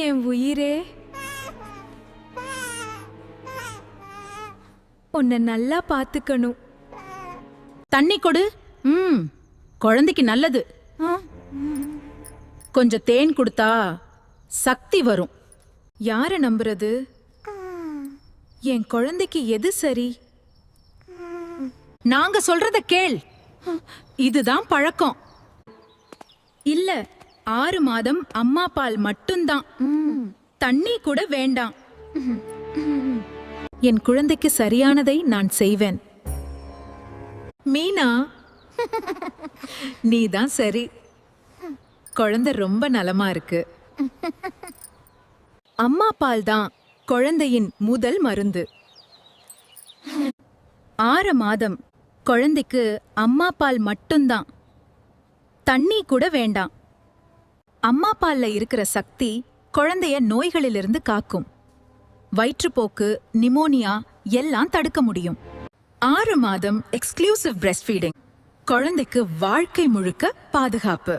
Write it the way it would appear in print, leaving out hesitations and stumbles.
என் உயிரே, உன்னை நல்லா பாத்துக்கணும். தண்ணி கொடு. குழந்தைக்கு நல்லது. கொஞ்சம் தேன் கொடுத்தா சக்தி வரும். யார நம்புறது? என் குழந்தைக்கு எது சரி? நாங்க சொல்றத கேள். இதுதான் பழக்கம். இல்ல, 6 மாதம் அம்மா பால் மட்டும்தான், தண்ணி கூட வேண்டாம். என் குழந்தைக்கு சரியானதை நான் செய்வேன். மீனா, நீதான் சரி. குழந்தை ரொம்ப நலமா இருக்கு. அம்மா பால் தான் குழந்தையின் முதல் மருந்து. 6 மாதம் குழந்தைக்கு அம்மா பால் மட்டும்தான், தண்ணி கூட வேண்டாம். அம்மா பால்ல இருக்கிற சக்தி குழந்தைய நோய்களிலிருந்து காக்கும். வயிற்றுப்போக்கு, நிமோனியா எல்லாம் தடுக்க முடியும். 6 மாதம் எக்ஸ்க்ளூசிவ் பிரஸ்ட் ஃபீடிங் குழந்தைக்கு வாழ்க்கை முழுக்க பாதுகாப்பு.